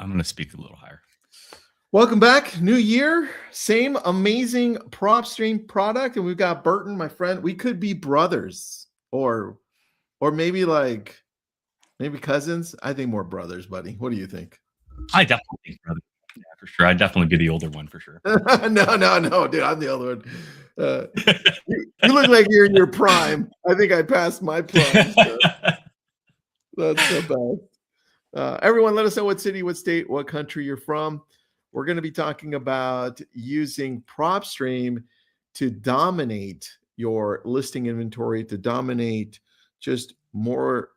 I'm going to speak a little higher. Welcome back. New year, same amazing PropStream product. And we've got Burton, my friend. We could be brothers or maybe maybe cousins. I think more brothers, buddy. What do you think? I definitely think brother. Yeah, for sure. I'd definitely be the older one for sure. No, dude. I'm the older one. You look like you're in your prime. I think I passed my prime. So that's the best. Everyone, let us know what city, what state, what country you're from. We're going to be talking about using PropStream to dominate your listing inventory, to dominate just more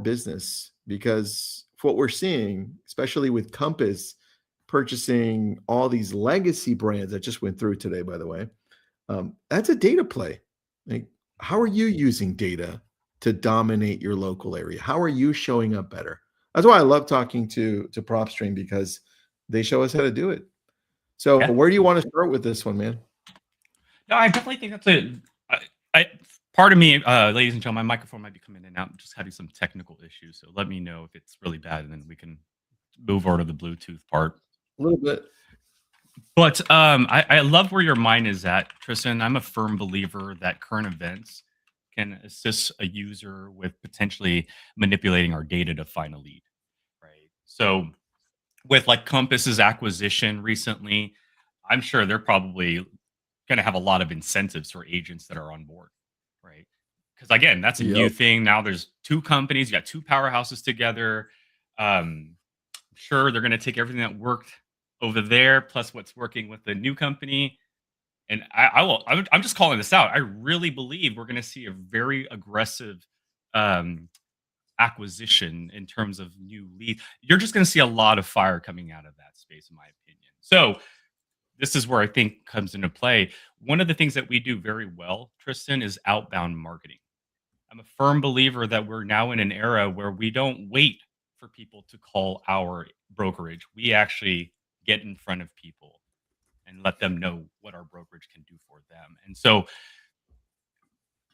business. Because what we're seeing, especially with Compass purchasing all these legacy brands that just went through today, by the way, that's a data play. Like, how are you using data to dominate your local area? How are you showing up better? That's why I love talking to PropStream, because they show us how to do it. So where do you want to start with this one, man? No, I definitely think that's part of me, ladies and gentlemen, my microphone might be coming in and out. I'm just having some technical issues. So let me know if it's really bad, and then we can move over to the Bluetooth part. A little bit. But I love where your mind is at, Tristan. I'm a firm believer that current events can assist a user with potentially manipulating our data to find a lead, right? So with like Compass's acquisition recently, I'm sure they're probably going to have a lot of incentives for agents that are on board, right? Because again, that's a new thing. Now there's two companies, you got two powerhouses together. I'm sure they're going to take everything that worked over there plus what's working with the new company. And I'm just calling this out. I really believe we're going to see a very aggressive acquisition in terms of new leads. You're just going to see a lot of fire coming out of that space, in my opinion. So this is where I think comes into play. One of the things that we do very well, Tristan, is outbound marketing. I'm a firm believer that we're now in an era where we don't wait for people to call our brokerage. We actually get in front of people and let them know what our brokerage can do for them. And so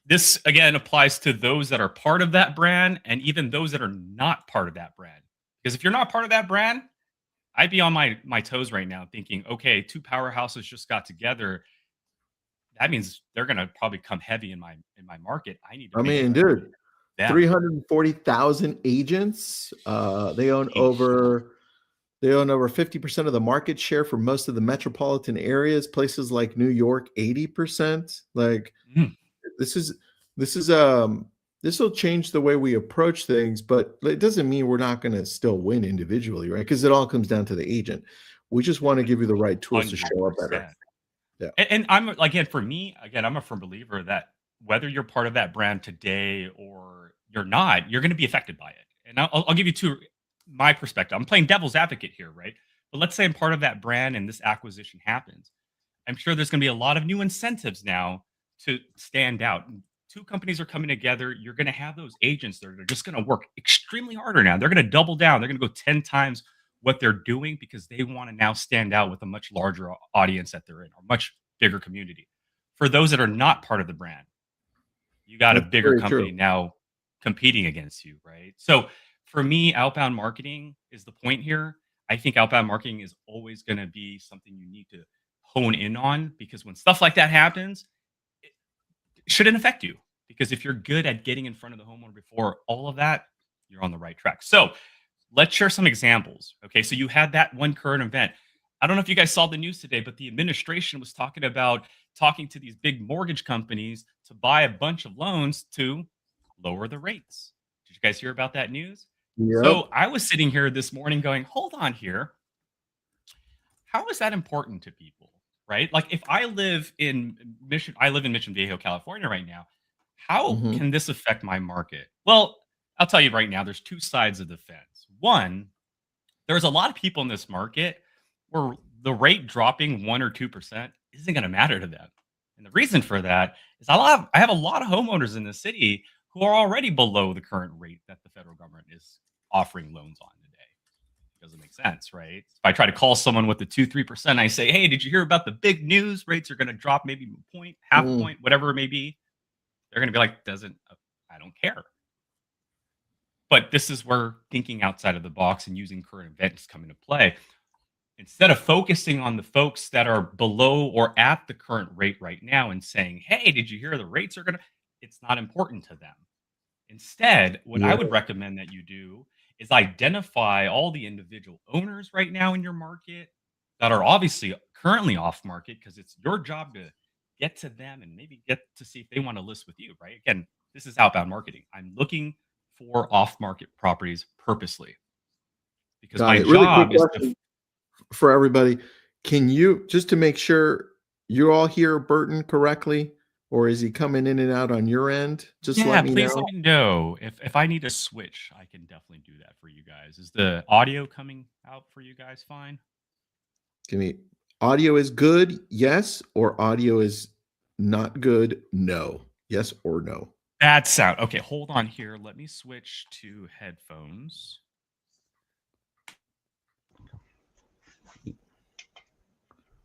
this, again, applies to those that are part of that brand and even those that are not part of that brand. Because if you're not part of that brand, I'd be on my toes right now thinking, okay, two powerhouses just got together. That means they're going to probably come heavy in my market. I need to. I mean, dude, 340,000 agents. They own over 50% of the market share for most of the metropolitan areas. Places like New York, 80%. Like this will change the way we approach things, but it doesn't mean we're not going to still win individually, right? Because it all comes down to the agent. We just want to give you the right tools 100%. To show up better. Yeah. And I'm, again, for me, I'm a firm believer that whether you're part of that brand today or you're not, you're going to be affected by it. And I'll give you my perspective. I'm playing devil's advocate here, right? But let's say I'm part of that brand and this acquisition happens. I'm sure there's going to be a lot of new incentives now to stand out. Two companies are coming together. You're going to have those agents that are just going to work extremely harder now. They're going to double down. They're going to go 10 times what they're doing because they want to now stand out with a much larger audience that they're in, or much bigger community. For those that are not part of the brand, you got a bigger company now competing against you, right? So for me, outbound marketing is the point here. I think outbound marketing is always going to be something you need to hone in on, because when stuff like that happens, it shouldn't affect you. Because if you're good at getting in front of the homeowner before all of that, you're on the right track. So let's share some examples. Okay, so you had that one current event. I don't know if you guys saw the news today, but the administration was talking to these big mortgage companies to buy a bunch of loans to lower the rates. Did you guys hear about that news? Yep. So I was sitting here this morning going, hold on here. How is that important to people, right? Like if I live in Mission Viejo, California right now. How can this affect my market? Well, I'll tell you right now, there's two sides of the fence. One, there's a lot of people in this market where the rate dropping 1 or 2% isn't going to matter to them. And the reason for that is I have a lot of homeowners in the city who are already below the current rate that the federal government is offering loans on today. It doesn't make sense, right? If I try to call someone with the 2-3%, I say, hey, did you hear about the big news? Rates are going to drop maybe a point, half a point, whatever it may be. They're going to be like, I don't care. But this is where thinking outside of the box and using current events come into play. Instead of focusing on the folks that are below or at the current rate right now and saying, "Hey, did you hear the rates are gonna," it's not important to them. Instead, what I Yeah. would recommend that you do is identify all the individual owners right now in your market that are obviously currently off market, because it's your job to get to them and maybe get to see if they want to list with you, right? Again, this is outbound marketing. I'm looking for off market properties purposely because Got my it. Really quick job is to. question for everybody. Can you, just to make sure you all hear Burton correctly, or is he coming in and out on your end? Just let Yeah, me please let know. me know if I need to switch. I can definitely do that for you guys. Is the audio coming out for you guys fine? Give me, audio is good, yes, or audio is not good, no. Yes or no. Bad sound. Okay, hold on here. Let me switch to headphones.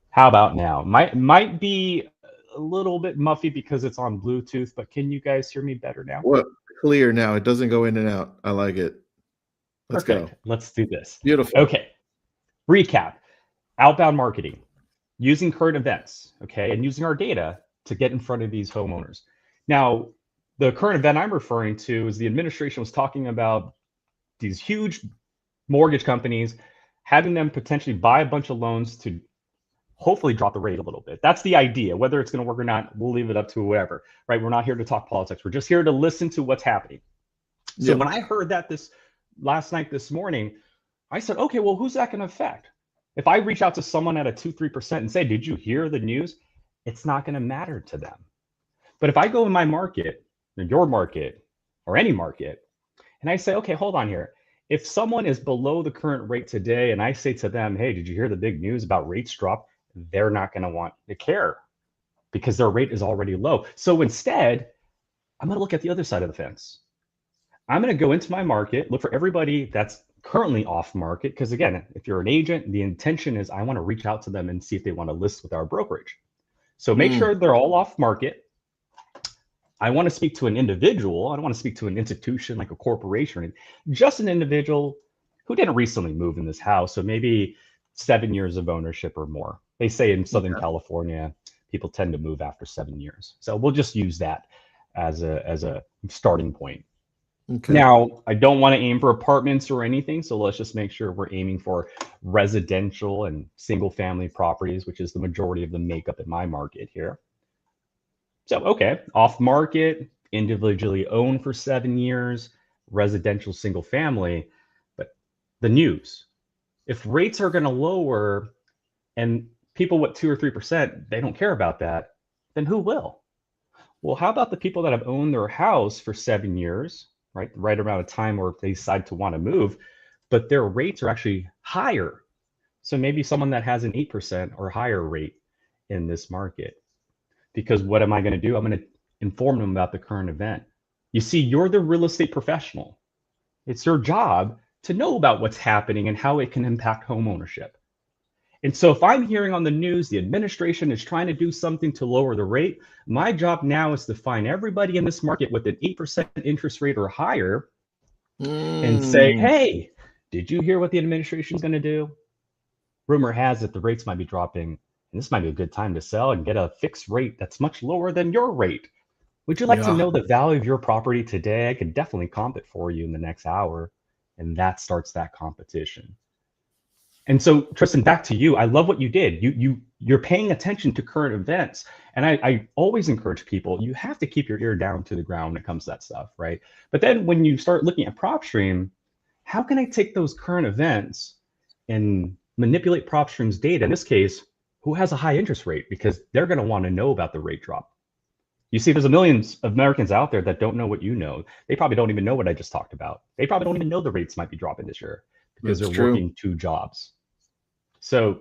How about now? Might be a little bit muffy because it's on Bluetooth, but can you guys hear me better now? What? Clear now. It doesn't go in and out. I like it. Let's Perfect. go. Let's do this. Beautiful. Okay. Recap. Outbound marketing. Using current events, okay, and using our data to get in front of these homeowners. Now, the current event I'm referring to is the administration was talking about these huge mortgage companies having them potentially buy a bunch of loans to hopefully drop the rate a little bit. That's the idea. Whether it's going to work or not, we'll leave it up to whoever, right? We're not here to talk politics. We're just here to listen to what's happening. So Yep. when I heard that last night, this morning, I said, okay, well, who's that going to affect? If I reach out to someone at a 2-3% and say, did you hear the news? It's not going to matter to them. But if I go in my market, or your market, or any market, and I say, okay, hold on here. If someone is below the current rate today and I say to them, hey, did you hear the big news about rates drop? They're not going to want to care because their rate is already low. So instead, I'm going to look at the other side of the fence. I'm going to go into my market, look for everybody that's currently off market. Because again, if you're an agent, the intention is I want to reach out to them and see if they want to list with our brokerage. So make sure they're all off market. I want to speak to an individual. I don't want to speak to an institution like a corporation, just an individual who didn't recently move in this house. So maybe 7 years of ownership or more. They say in Southern California, people tend to move after 7 years. So we'll just use that as a starting point. Okay. Now, I don't want to aim for apartments or anything. So let's just make sure we're aiming for residential and single family properties, which is the majority of the makeup in my market here. So, okay, off market, individually owned for 7 years, residential single family. But the news, if rates are going to lower and people with 2 or 3%, they don't care about that, then who will? Well, how about the people that have owned their house for 7 years, right around a time where they decide to want to move, but their rates are actually higher. So maybe someone that has an 8% or higher rate in this market. Because what am I going to do? I'm going to inform them about the current event. You see, you're the real estate professional. It's your job to know about what's happening and how it can impact home ownership. And so if I'm hearing on the news, the administration is trying to do something to lower the rate, my job now is to find everybody in this market with an 8% interest rate or higher and say, hey, did you hear what the administration is going to do? Rumor has it the rates might be dropping, and this might be a good time to sell and get a fixed rate that's much lower than your rate. Would you like to know the value of your property today? I could definitely comp it for you in the next hour. And that starts that competition. And so, Tristan, back to you. I love what you did. You're paying attention to current events. And I always encourage people, you have to keep your ear down to the ground when it comes to that stuff, right? But then when you start looking at PropStream, how can I take those current events and manipulate PropStream's data? In this case, who has a high interest rate? Because they're going to want to know about the rate drop. You see, there's millions of Americans out there that don't know what you know. They probably don't even know what I just talked about. They probably don't even know the rates might be dropping this year because they're working 2 jobs. So,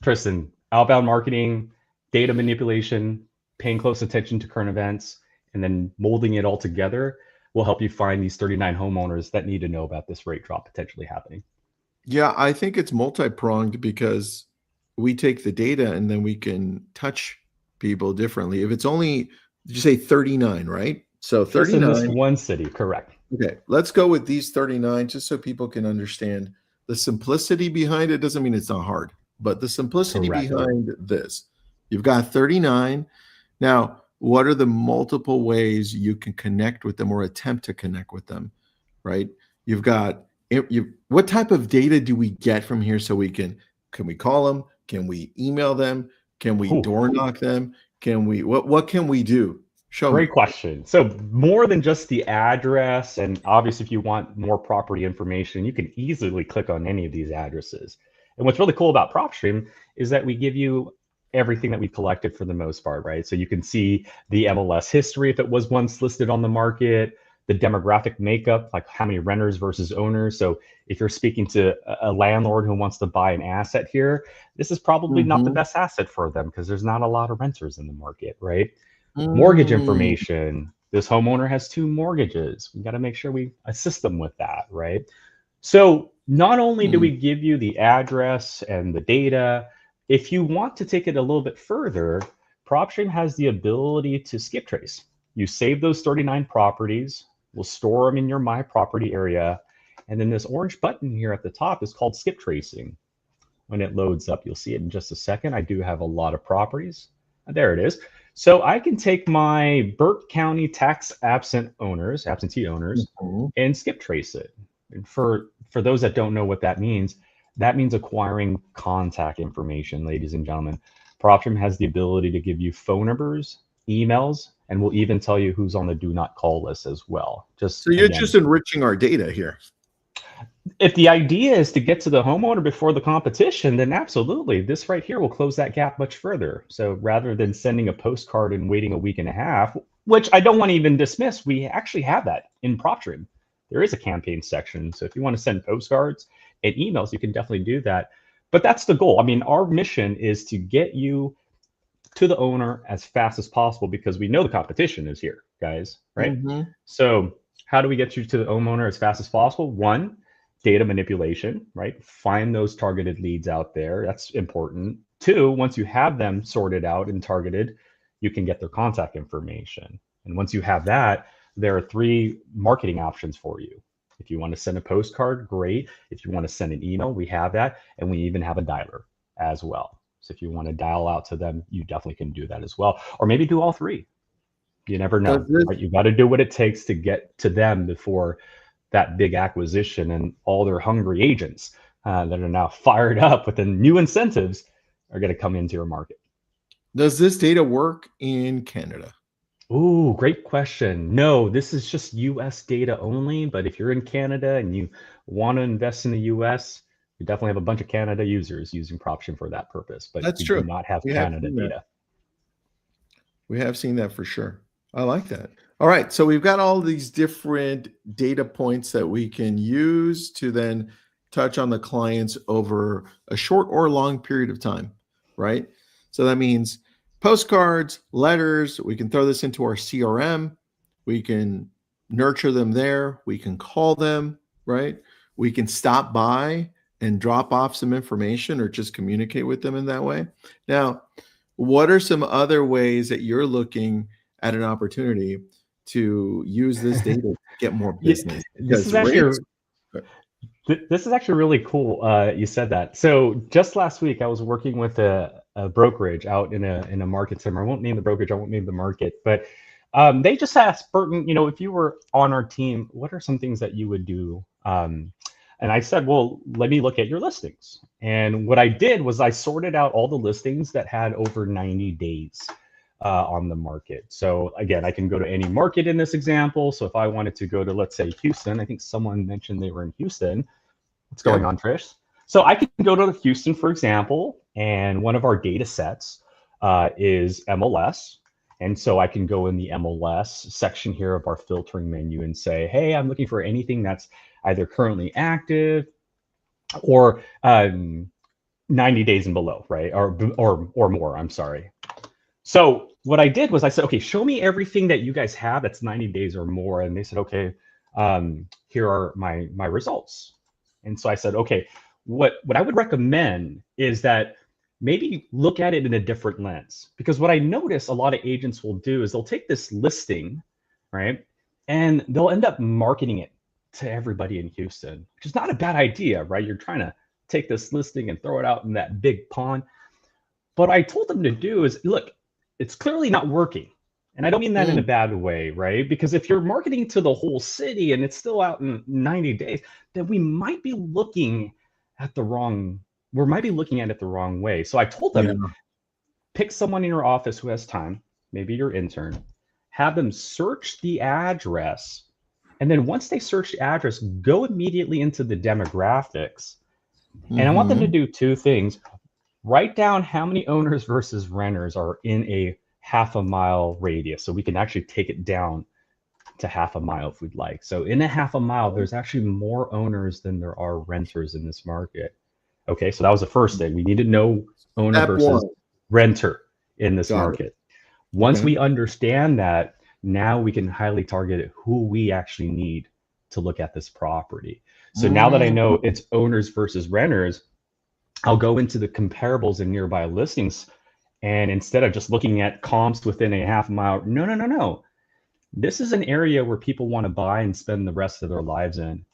Tristan, outbound marketing, data manipulation, paying close attention to current events, and then molding it all together will help you find these 39 homeowners that need to know about this rate drop potentially happening. Yeah, I think it's multi-pronged because we take the data and then we can touch people differently. If it's only, did you say 39, right? So Just in this 39. one city, correct. Okay, let's go with these 39 just so people can understand the simplicity behind it. Doesn't mean it's not hard, but the simplicity Correct. behind this. You've got 39. Now, what are the multiple ways you can connect with them or attempt to connect with them, right? You've got what type of data do we get from here so we can we call them? Can we email them? Can we door knock them? Can we what can we do? Show me. Great question. So more than just the address, and obviously if you want more property information, you can easily click on any of these addresses. And what's really cool about PropStream is that we give you everything that we collected for the most part, right? So you can see the MLS history if it was once listed on the market, the demographic makeup, like how many renters versus owners. So if you're speaking to a landlord who wants to buy an asset here, this is probably not the best asset for them because there's not a lot of renters in the market, right? Mortgage information. This homeowner has 2 mortgages. We got to make sure we assist them with that, right? So not only do we give you the address and the data, if you want to take it a little bit further, PropStream has the ability to skip trace. You save those 39 properties, we'll store them in your My Property area, and then this orange button here at the top is called skip tracing. When it loads up, you'll see it in just a second. I do have a lot of properties. There it is. So I can take my Burt County tax absentee owners, and skip trace it. And for those that don't know what that means acquiring contact information, ladies and gentlemen. PropStream has the ability to give you phone numbers, emails, and we'll even tell you who's on the do not call list as well. So you're just enriching our data here. If the idea is to get to the homeowner before the competition, then absolutely, this right here will close that gap much further. So rather than sending a postcard and waiting a week and a half, which I don't want to even dismiss, we actually have that in PropStream. There is a campaign section. So if you want to send postcards and emails, you can definitely do that. But that's the goal. I mean, our mission is to get you to the owner as fast as possible because we know the competition is here, guys, right? So how do we get you to the homeowner as fast as possible? 1, data manipulation, right? Find those targeted leads out there. That's important. 2, once you have them sorted out and targeted, you can get their contact information. And once you have that, there are 3 marketing options for you. If you want to send a postcard, great. If you want to send an email, we have that. And we even have a dialer as well. So if you want to dial out to them, you definitely can do that as well. Or maybe do all 3. You never know, right? You got to do what it takes to get to them before that big acquisition and all their hungry agents that are now fired up with the new incentives are going to come into your market. Does this data work in Canada? Ooh, great question. No, this is just US data only, but if you're in Canada and you want to invest in the US, you definitely have a bunch of Canada users using PropStream for that purpose, but That's we true. do not have Canada data. We have seen that for sure. I like that. All right. So we've got all these different data points that we can use to then touch on the clients over a short or long period of time, right? So that means postcards, letters, we can throw this into our CRM. We can nurture them there. We can call them, right? We can stop by and drop off some information or just communicate with them in that way. Now, what are some other ways that you're looking at an opportunity to use this data to get more business? This is actually really cool. You said that. So just last week, I was working with a brokerage out in a market somewhere. I won't name the brokerage. I won't name the market, but they just asked Burton, if you were on our team, what are some things that you would do? And I said, well, let me look at your listings. And what I did was I sorted out all the listings that had over 90 days on the market. So again, I can go to any market in this example. So if I wanted to go to, let's say, Houston, I think someone mentioned they were in Houston. What's going on, Trish? So I can go to Houston, for example, and one of our data sets is MLS. And so I can go in the MLS section here of our filtering menu and say, hey, I'm looking for anything that's either currently active or 90 days and below, right? Or more, I'm sorry. So what I did was I said, okay, show me everything that you guys have that's 90 days or more. And they said, okay, here are my results. And so I said, okay, what I would recommend is that maybe look at it in a different lens. Because what I notice a lot of agents will do is they'll take this listing, right? And they'll end up marketing it to everybody in Houston, which is not a bad idea, right? You're trying to take this listing and throw it out in that big pond. But I told them to do is, look, it's clearly not working. And I don't mean that in a bad way, right? Because if you're marketing to the whole city and it's still out in 90 days, then we might be looking at it the wrong way. So I told them, pick someone in your office who has time, maybe your intern, have them search the address. And then once they search the address, go immediately into the demographics. And I want them to do two things. Write down how many owners versus renters are in a half a mile radius. So we can actually take it down to half a mile if we'd like. So in a half a mile, there's actually more owners than there are renters in this market. Okay, so that was the first thing. We need to know owner versus renter in this market. Once we understand that, now we can highly target who we actually need to look at this property. So now that I know it's owners versus renters, I'll go into the comparables in nearby listings. And instead of just looking at comps within a half mile, no. This is an area where people want to buy and spend the rest of their lives in.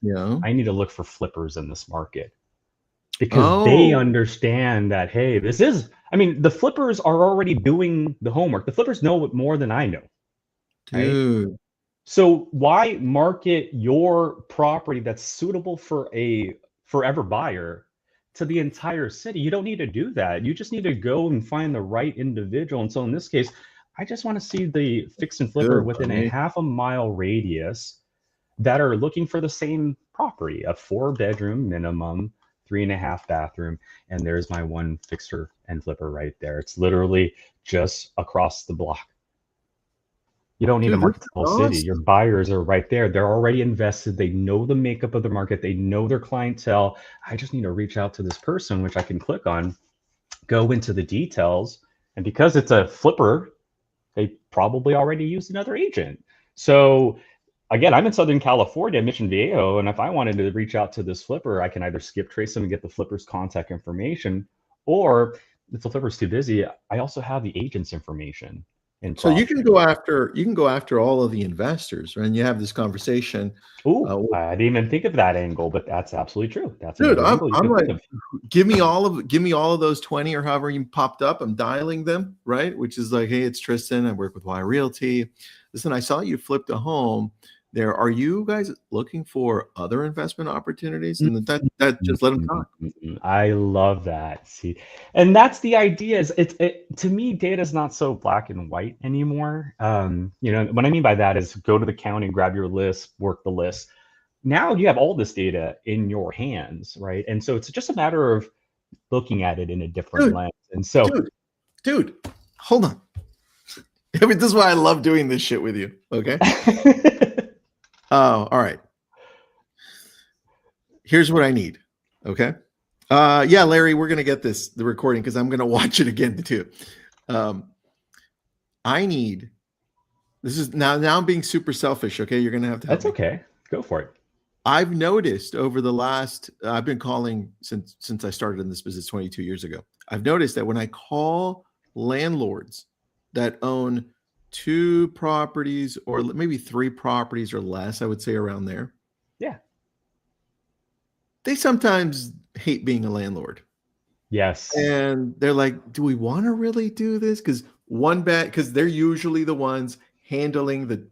Yeah. I need to look for flippers in this market because they understand that, hey, the flippers are already doing the homework. The flippers know more than I know. Dude. Right? So why market your property that's suitable for a forever buyer to the entire city? You don't need to do that. You just need to go and find the right individual. And so in this case, I just want to see the fix and flipper within a half a mile radius that are looking for the same property, a 4-bedroom minimum, 3.5 bathroom. And there's my one fixer and flipper right there. It's literally just across the block. You don't need to market the whole city. Your buyers are right there. They're already invested. They know the makeup of the market. They know their clientele. I just need to reach out to this person, which I can click on, go into the details. And because it's a flipper, they probably already used another agent. So again, I'm in Southern California, Mission Viejo. And if I wanted to reach out to this flipper, I can either skip trace them and get the flipper's contact information, or if the flipper's too busy, I also have the agent's information. So you can go after all of the investors, right? And you have this conversation. I didn't even think of that angle, but that's absolutely true. That's dude. I'm like, give me all of those 20 or however you popped up. I'm dialing them, right? Which is like, hey, it's Tristan. I work with Y Realty. Listen, I saw you flipped a home there. Are you guys looking for other investment opportunities? And that just let them talk. I love that. See, and that's the idea. Is to me, data is not so black and white anymore. What I mean by that is go to the county, grab your list, work the list. Now you have all this data in your hands, right? And so it's just a matter of looking at it in a different lens. And so, dude, hold on. I mean, this is why I love doing this shit with you. Okay. Oh, all right. Here's what I need. Okay. Yeah, Larry, we're gonna get the recording because I'm gonna watch it again too. I need. This is now I'm being super selfish. Okay, you're gonna have to. That's okay. Go for it. I've noticed over the last. I've been calling since I started in this business 22 years ago. I've noticed that when I call landlords that own 2 properties or maybe 3 properties or less, I would say around there. Yeah. They sometimes hate being a landlord. Yes. And they're like, do we want to really do this? Because they're usually the ones handling the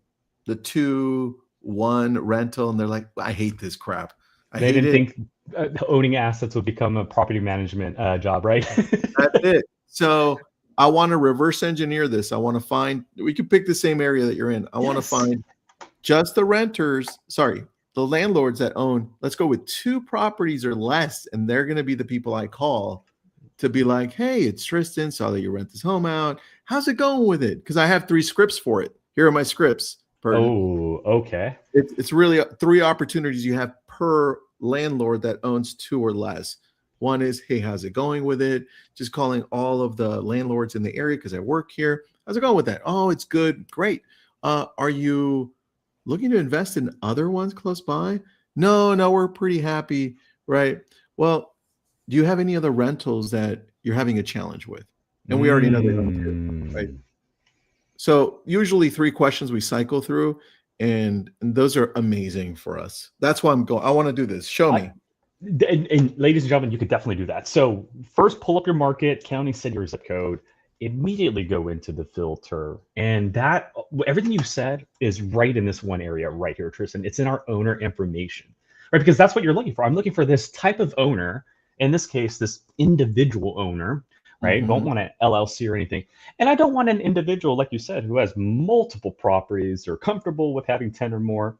2-1 rental. And they're like, I hate this crap. They didn't think owning assets would become a property management job, right? That's it. So I want to reverse engineer this. I want to find, we could pick the same area that you're in. I want to find just the the landlords that own, let's go with 2 properties or less. And they're going to be the people I call to be like, hey, it's Tristan. Saw that you rent this home out. How's it going with it? Because I have 3 scripts for it. Here are my scripts. Oh, okay. It's really 3 opportunities you have per landlord that owns 2 or less. One is, hey, how's it going with it? Just calling all of the landlords in the area because I work here. How's it going with that? Oh, it's good. Great. Are you looking to invest in other ones close by? No, we're pretty happy. Right. Well, do you have any other rentals that you're having a challenge with? And we already know they don't do, right? So usually 3 questions we cycle through, and those are amazing for us. That's why I'm going. I want to do this. Show me. And ladies and gentlemen, you could definitely do that. So first, pull up your market, county, city, or zip code. Immediately go into the filter, and that everything you said is right in this one area right here, Tristan. It's in our owner information, right? Because that's what you're looking for. I'm looking for this type of owner. In this case, this individual owner, right? Don't want an LLC or anything, and I don't want an individual like you said who has multiple properties or comfortable with having 10 or more.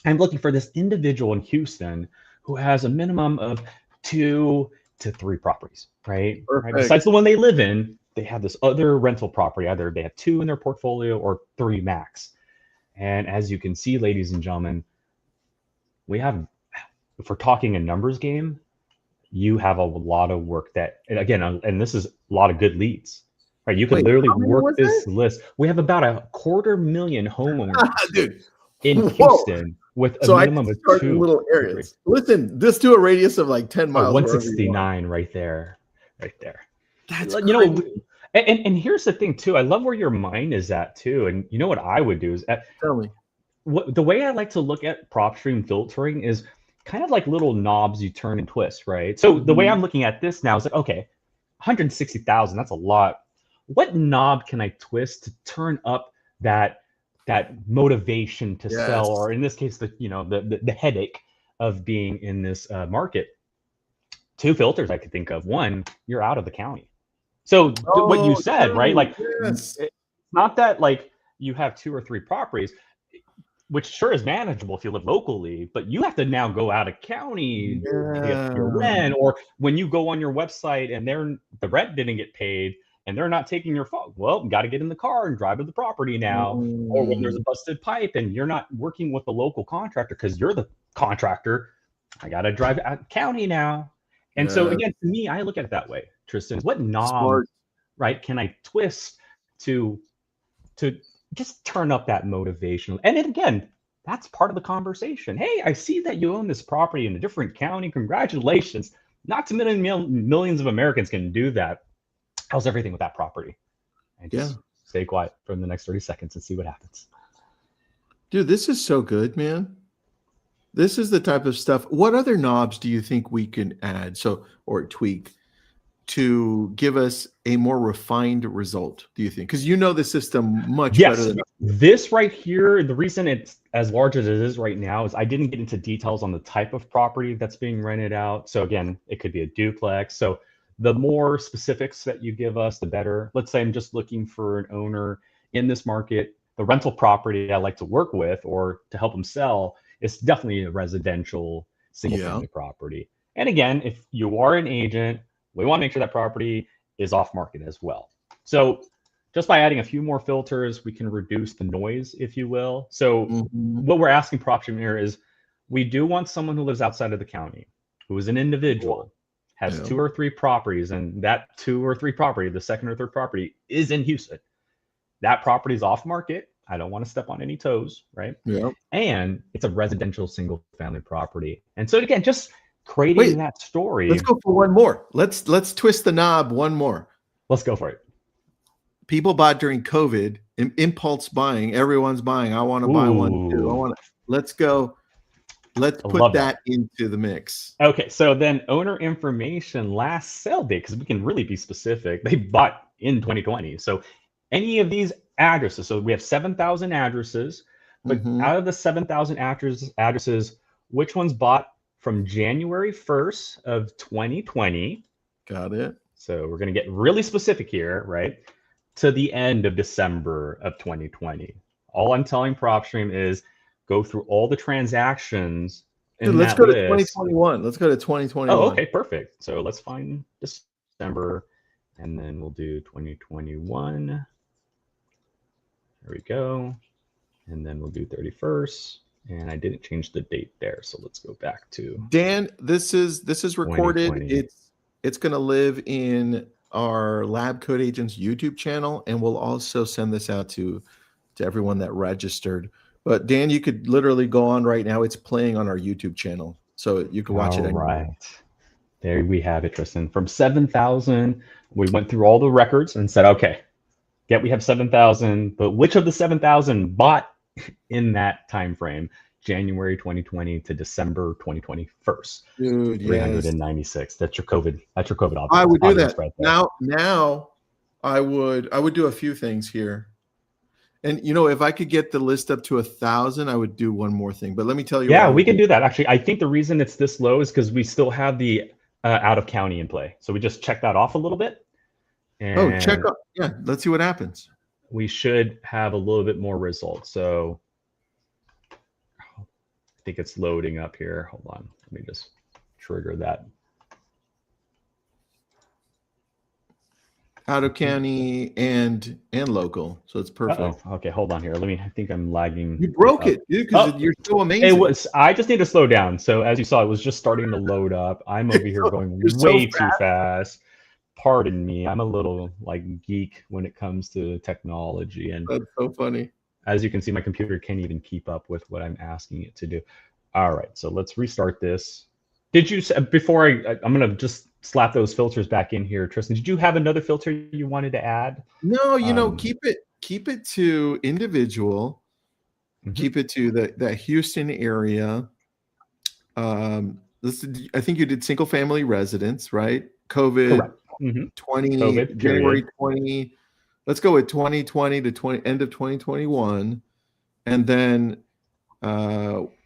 I'm looking for this individual in Houston who has a minimum of 2 to 3 properties, right? Besides the one they live in, they have this other rental property. Either they have 2 in their portfolio or 3 max. And as you can see, ladies and gentlemen, we have, if we're talking a numbers game, you have a lot of work that, and again, and this is a lot of good leads, right? You could literally work this list. We have about 250,000 homeowners in Houston with a minimum of 2 little areas. Listen, just do a radius of like 10 miles. 169 right there. That's and here's the thing too. I love where your mind is at too. And you know what I would do is tell me. The way I like to look at PropStream filtering is kind of like little knobs you turn and twist, right? So the way I'm looking at this now is like, okay, 160,000, that's a lot. What knob can I twist to turn up that motivation to sell, or in this case, the headache of being in this market? 2 filters I could think of. One, you're out of the county. So what you said, right? Like, it's not that like you have 2 or 3 properties, which sure is manageable if you live locally, but you have to now go out of county to get your rent, or when you go on your website and the rent didn't get paid, and they're not taking your phone. Well, got to get in the car and drive to the property now. Or when there's a busted pipe and you're not working with the local contractor because you're the contractor, I got to drive out county now. And so again, to me, I look at it that way, Tristan. What knob, right, can I twist to just turn up that motivation? And then again, that's part of the conversation. Hey, I see that you own this property in a different county. Congratulations. Not too many millions of Americans can do that. How's everything with that property? And just stay quiet for the next 30 seconds and see what happens. Dude, this is so good, man. This is the type of stuff. What other knobs do you think we can add or tweak to give us a more refined result, do you think? Because you know the system much better than this right here. The reason it's as large as it is right now is I didn't get into details on the type of property that's being rented out. So again, it could be a duplex. So the more specifics that you give us, the better. Let's say I'm just looking for an owner in this market. The rental property I like to work with or to help them sell is definitely a residential single-family property. And again, if you are an agent, we want to make sure that property is off market as well. So just by adding a few more filters, we can reduce the noise, if you will. So what we're asking PropStream here is we do want someone who lives outside of the county, who is an individual, has 2 or 3 properties, and that 2 or 3 property, the second or third property, is in Houston. That property is off market. I don't want to step on any toes, right? And it's a residential single family property. And so again, just creating that story. Let's go for one more. Let's twist the knob one more. Let's go for it. People bought during COVID, impulse buying. Everyone's buying. I want to buy one too. Let's go. Let's put that into the mix. Okay, so then owner information last sale date, because we can really be specific. They bought in 2020. So any of these addresses, so we have 7,000 addresses, but out of the 7,000 addresses, which ones bought from January 1st of 2020? Got it. So we're going to get really specific here, right? To the end of December of 2020. All I'm telling PropStream is go through all the transactions. Let's go to 2021. Let's go to 2021. Oh, okay, perfect. So let's find December, and then we'll do 2021. There we go. And then we'll do 31st. And I didn't change the date there, so let's go back to Dan. This is recorded. It's going to live in our Lab Code Agents YouTube channel, and we'll also send this out to everyone that registered. But Dan, you could literally go on right now. It's playing on our YouTube channel, so you can watch it. All right, there we have it, Tristan. From 7,000, we went through all the records and said, okay, Yet we have 7,000, but which of the 7,000 bought in that time frame, January 2020 to December 2021? Dude, yes. 396. That's your COVID. That's your COVID I would do that right there. now. I would do a few things here, and if I could get the list up to 1,000, I would do one more thing. But let me tell you. Yeah, we can do that. Actually, I think the reason it's this low is because we still have the out of county in play. So we just check that off a little bit. And check up. Yeah, let's see what happens. We should have a little bit more results. So I think it's loading up here. Hold on. Let me just trigger that. Out of county and local, so it's perfect. Okay, hold on here. I think I'm lagging. You broke it, dude, because you're so amazing. I just need to slow down. So as you saw, it was just starting to load up. I'm over here going way too fast. Pardon me. I'm a little geek when it comes to technology, and that's so funny. As you can see, my computer can't even keep up with what I'm asking it to do. All right, so let's restart this. Did you, before I'm gonna just slap those filters back in here, Tristan, did you have another filter you wanted to add? No, keep it to individual. Mm-hmm. Keep it to that Houston area. I think you did single family residence, right? COVID. Correct. 20 COVID, January 20. Let's go with 2020 to end of 2021, and then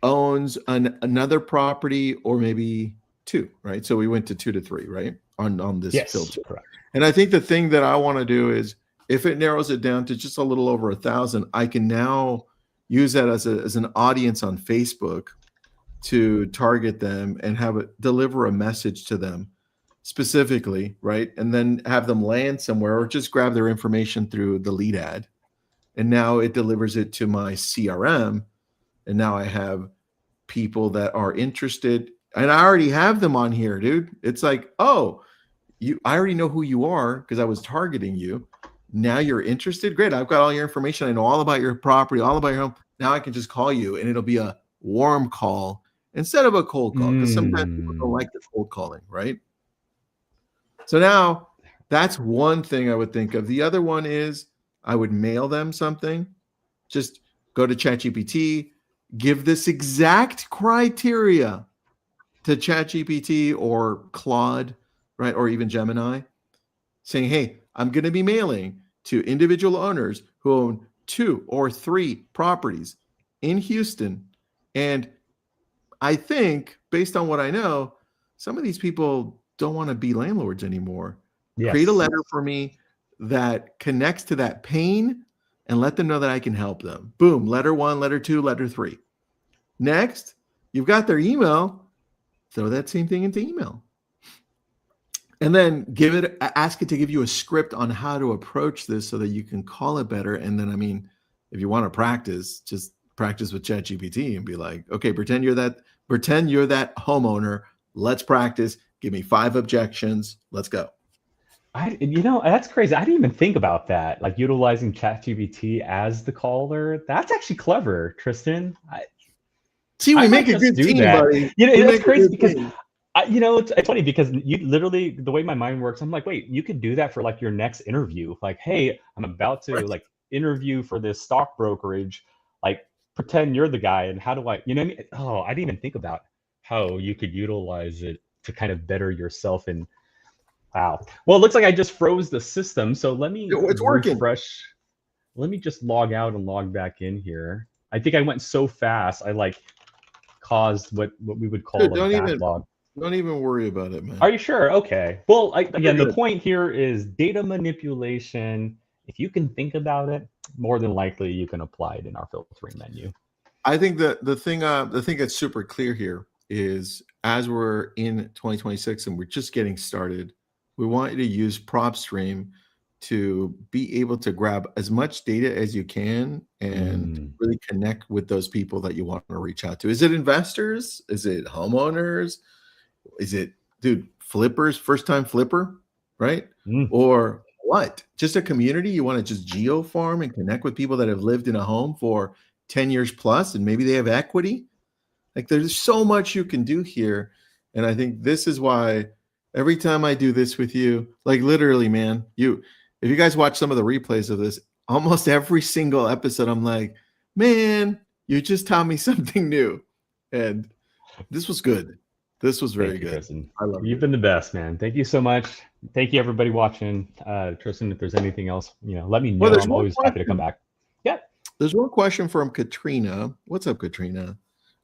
owns another property or maybe two, right? So we went to 2 to 3, right? On this filter. Correct. And I think the thing that I want to do is, if it narrows it down to just a little over 1,000, I can now use that as an audience on Facebook to target them and have it deliver a message to them specifically, right? And then have them land somewhere or just grab their information through the lead ad. And now it delivers it to my CRM. And now I have people that are interested, and I already have them on here, dude. It's like, I already know who you are because I was targeting you. Now you're interested. Great. I've got all your information. I know all about your property, all about your home. Now I can just call you, and it'll be a warm call instead of a cold call, because sometimes people don't like the cold calling, right? So now that's one thing I would think of. The other one is I would mail them something. Just go to ChatGPT, give this exact criteria to ChatGPT or Claude, right? Or even Gemini, saying, hey, I'm going to be mailing to individual owners who own 2 or 3 properties in Houston. And I think, based on what I know, some of these people don't want to be landlords anymore. Yes. Create a letter for me that connects to that pain and let them know that I can help them. Boom, letter 1, letter 2, letter 3. Next, you've got their email. Throw that same thing into email. And then ask it to give you a script on how to approach this so that you can call it better. And then, if you want to practice, just practice with ChatGPT and be like, okay, pretend you're that homeowner. Let's practice. Give me 5 objections. Let's go. That's crazy. I didn't even think about that. Like utilizing ChatGPT as the caller. That's actually clever, Tristan. We make a good team, buddy. It's crazy because it's funny because you literally, the way my mind works, I'm like, wait, you could do that for your next interview. Like, hey, I'm about to interview for this stock brokerage. Pretend you're the guy, and how do I? Oh, I didn't even think about how you could utilize it to kind of better yourself. And wow. Well, it looks like I just froze the system. So let me refresh. Let me just log out and log back in here. I think I went so fast. I caused what we would call a backlog. Don't even worry about it, man. Are you sure? Okay. Well, again, the point here is data manipulation. If you can think about it, more than likely you can apply it in our filtering menu. I think the thing that's super clear here is, as we're in 2026 and we're just getting started, we want you to use PropStream to be able to grab as much data as you can and really connect with those people that you want to reach out to. Is it investors? Is it homeowners? Is it, flippers, first-time flipper, right? Or what? Just a community? You want to just geo-farm and connect with people that have lived in a home for 10 years plus, and maybe they have equity? There's so much you can do here. And I think this is why every time I do this with you, literally, man, if you guys watch some of the replays of this, almost every single episode, I'm like, man, you just taught me something new. And this was good. This was very good. Tristan. I love You've it. been the best, man. Thank you so much. Thank you, everybody watching. Tristan, if there's anything else, let me know. Well, there's I'm one always happy to come question. back. Yeah. There's one question from Katrina. What's up, Katrina?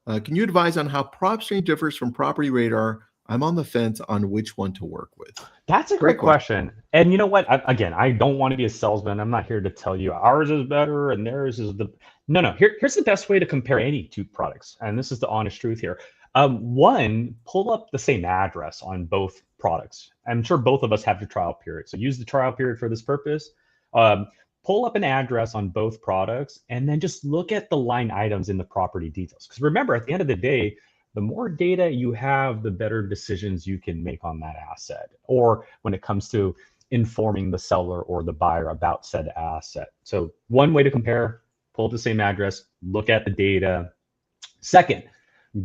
Can you advise on how PropStream differs from Property Radar? I'm on the fence on which one to work with. That's a great question. And you know what? Again, I don't want to be a salesman. I'm not here to tell you ours is better and theirs is the. No. Here's the best way to compare any two products. And this is the honest truth here. One, pull up the same address on both products. I'm sure both of us have the trial period. So use the trial period for this purpose. Pull up an address on both products and then just look at the line items in the property details. Because remember, at the end of the day, the more data you have, the better decisions you can make on that asset, or when it comes to informing the seller or the buyer about said asset. So one way to compare, pull up the same address, look at the data. Second,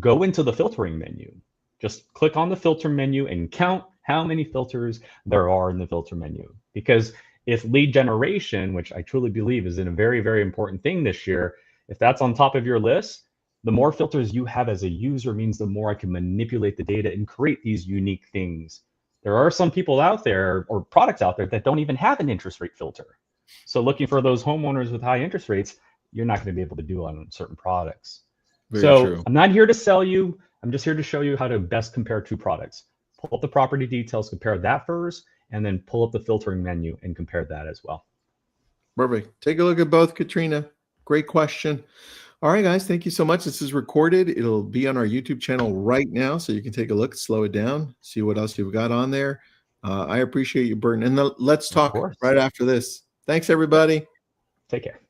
go into the filtering menu. Just click on the filter menu and count how many filters there are in the filter menu. Because if lead generation, which I truly believe is in a very, very important thing this year, if that's on top of your list, the more filters you have as a user means the more I can manipulate the data and create these unique things. There are some people out there or products out there that don't even have an interest rate filter. So looking for those homeowners with high interest rates, you're not going to be able to do on certain products. Very true. I'm not here to sell you. I'm just here to show you how to best compare two products. Pull up the property details, compare that first, and then pull up the filtering menu and compare that as well. Perfect. Take a look at both, Katrina. Great question. All right, guys, thank you so much. This is recorded. It'll be on our YouTube channel right now, so you can take a look, slow it down, see what else you've got on there. I appreciate you, Burton. And let's talk right after this. Thanks, everybody. Take care.